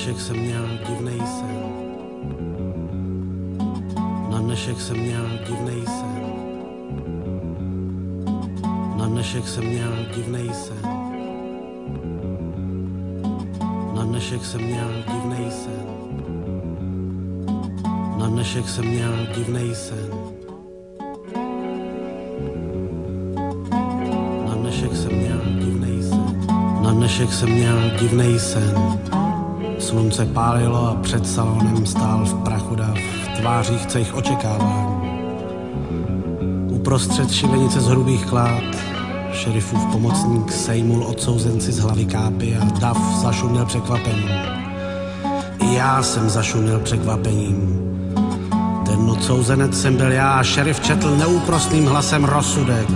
dnešek jsem měl divnej sen. Na dnešek jsem měl divnej sen. Na dnešek jsem měl divnej sen. Na dnešek jsem měl divnej sen. Na dnešek jsem měl divnej sen. Na dnešek jsem měl divnej sen. Na dnešek jsem měl divnej sen. Slunce pálilo a před salonem stál v prachu dav, v tvářích cejch očekávání. Uprostřed šibenice z hrubých klád šerifův pomocník sejmul odsouzenci z hlavy kápy a dav zašuměl překvapením. I já jsem zašuměl překvapením. Ten odsouzenec jsem byl já a šerif četl neúprostným hlasem rozsudek.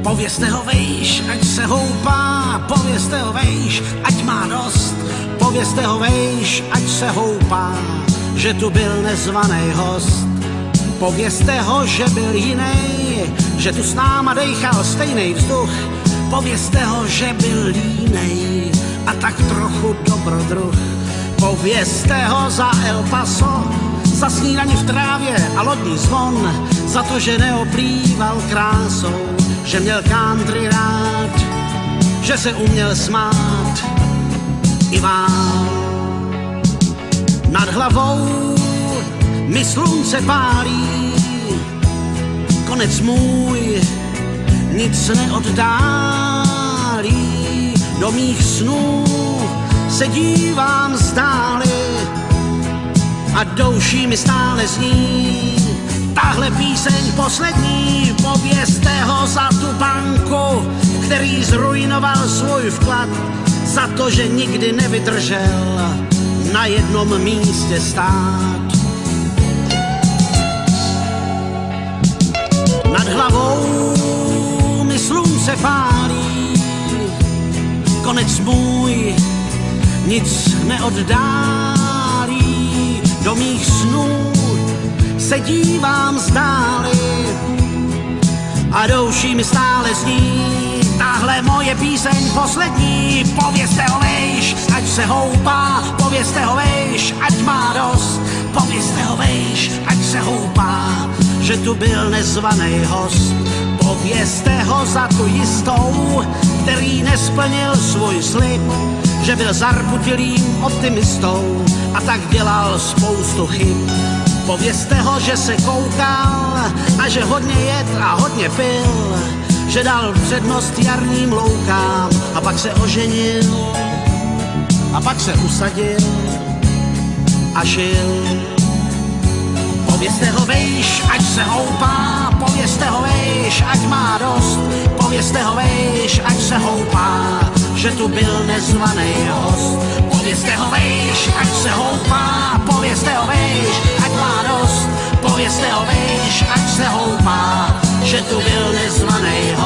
Povězte ho vejš, ať se houpá, povězte ho vejš, ať má dost. Povězte ho vejš, ať se houpá, že tu byl nezvaný host. Povězte ho, že byl jinej, že tu s náma dejchal stejnej vzduch. Povězte ho, že byl línej a tak trochu dobrodruh. Povězte ho za El Paso, za snídani v trávě a lodní zvon, za to, že neoplýval krásou, že měl country rád, že se uměl smát i vám. Nad hlavou mi slunce pálí, konec můj nic neoddálí. Do mých snů se dívám zdáli a douší mi stále zní tahle píseň poslední. Povězte ho za tu banku, který zrujnoval svůj vklad, za to, že nikdy nevydržel na jednom místě stát. Nad hlavou mi slunce pálí, konec můj nic neoddálí. Do mých snů se dívám zdáli a douší mi stále zní tahle moje píseň poslední. Povězte ho vejš, ať se houpá, povězte ho vejš, ať má dost. Povězte ho vejš, ať se houpá, že tu byl nezvaný host. Povězte ho za tu jistou, který nesplnil svůj slib, že byl zarputilým optimistou a tak dělal spoustu chyb. Povězte ho, že se koukal a že hodně jedl a hodně pil, že dal přednost jarním loukám a pak se oženil a pak se usadil a žil. Povězte ho vejš, ať se houpá, povězte ho vejš, ať má dost. Povězte ho vejš, ať se houpá, že tu byl nezvaný host. Povězte ho vejš, ať se houpá, povězte ho vejš, ať má dost. Povězte ho vejš, ať se houpá, že tu byl nezvaný host.